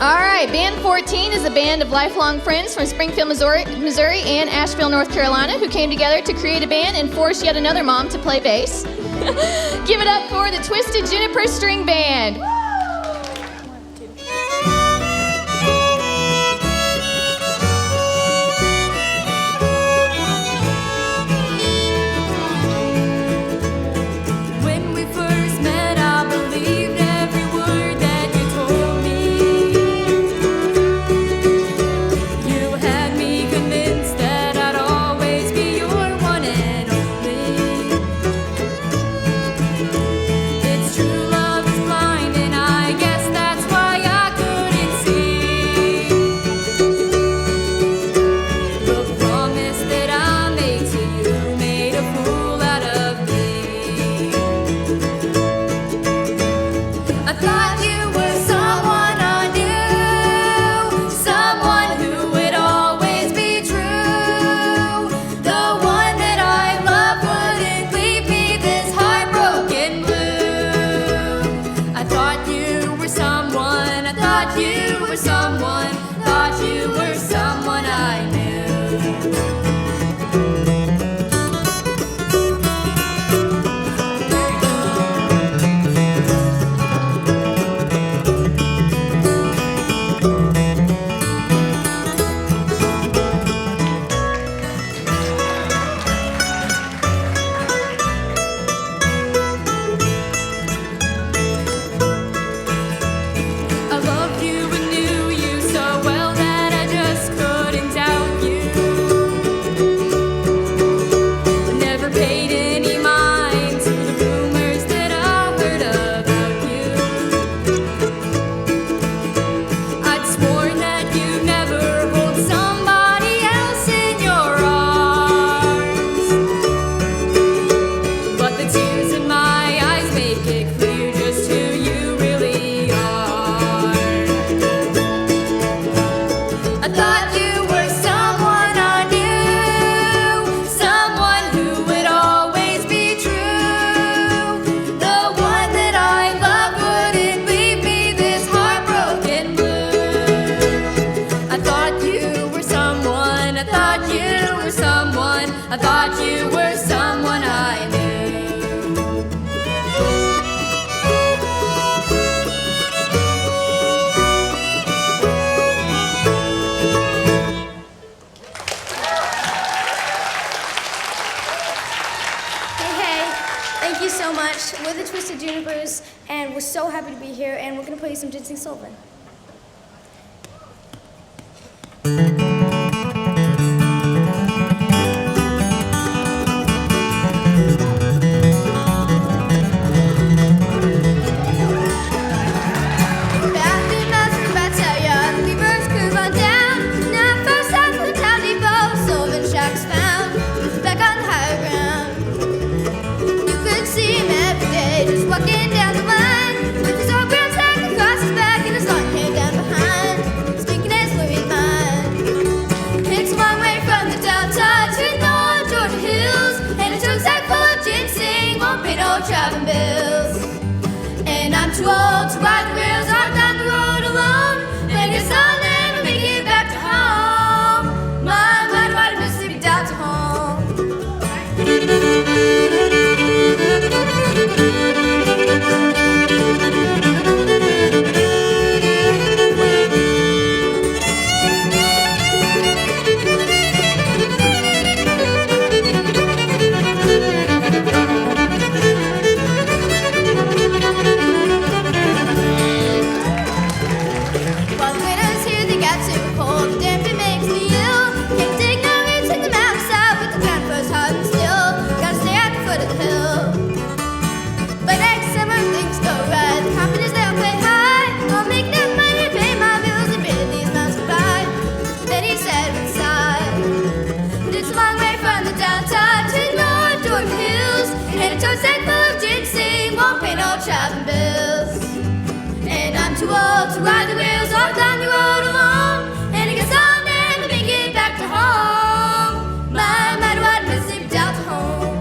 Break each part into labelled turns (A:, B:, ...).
A: All right, Band 14 is a band of lifelong friends from Springfield, Missouri and Asheville, North Carolina, who came together to create a band and force yet another mom to play bass. Give it up for the Twisted Junipers String Band.
B: I thought you were someone I knew.
C: Hey, thank you so much. We're the Twisted Junipers, and we're so happy to be here, and we're going to play you some Ginseng Sullivan.
B: Walking down the line with his old brown sack across his back and his long hair down behind, speaking his fluid mind. It's a long way from the Delta to North Georgia hills, and a tote sack full of ginseng won't pay no traveling bills. And I'm too old to ride the rails all down the road alone, and I guess I'll never make it back to home. My mind wide Mississippi down to home. Traveling bills, and I'm too old to ride the rails all down the road alone, and I guess I'll never make it back to home. My mighty wide Mississippi down to home.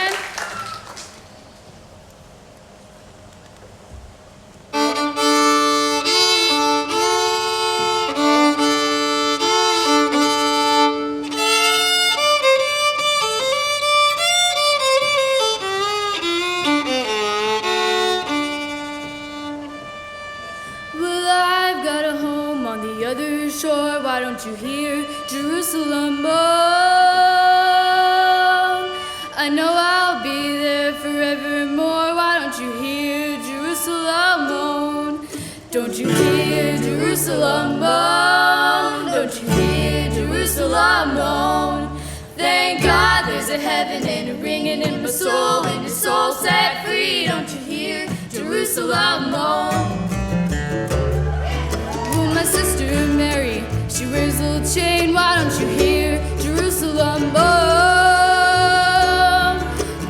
D: Band.
E: Well, I've got a home on the other shore. Why don't you hear Jerusalem moan? I know I'll be there forevermore. Why don't you hear Jerusalem moan? Don't you hear Jerusalem moan? Don't you hear Jerusalem moan? Thank God there's a heaven and a ringing in my soul, and your soul set free. Don't you hear Jerusalem moan? My sister Mary, she wears a little chain. Why don't you hear Jerusalem moan?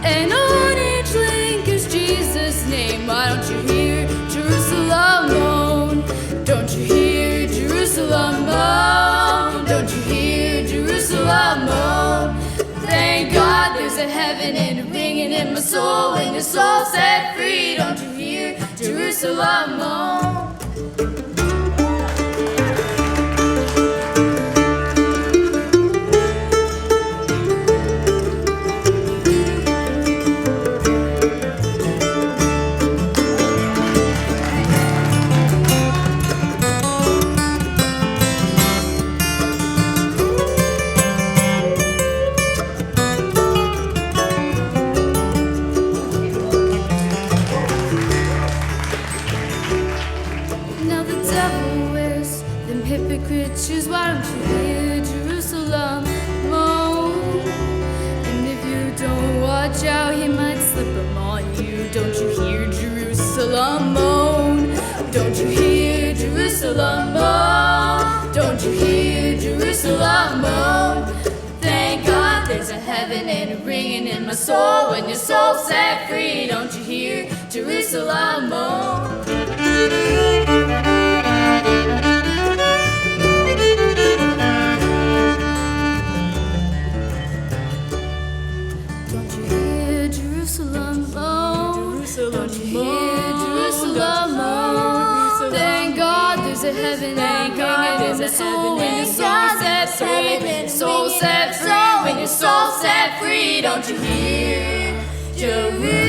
E: And on each link is Jesus' name. Why don't you hear Jerusalem moan? Don't you hear Jerusalem moan? Don't you hear Jerusalem moan? Thank God there's a heaven and a ringing in my soul, and your soul set free. Don't you hear Jerusalem moan? Hypocrite shoes, why don't you hear Jerusalem moan? And if you don't watch out, he might slip them on you. Don't you hear Jerusalem moan? Don't you hear Jerusalem moan? Don't you hear Jerusalem moan? Thank God there's a heaven and a ringing in my soul, when your soul set free. Don't you hear Jerusalem moan? Jerusalem moan, don't you hear Jerusalem moan? Thank God there's a heaven and ringing in my soul, when your soul set free. Soul set free, when your soul set free. Don't you hear Jerusalem?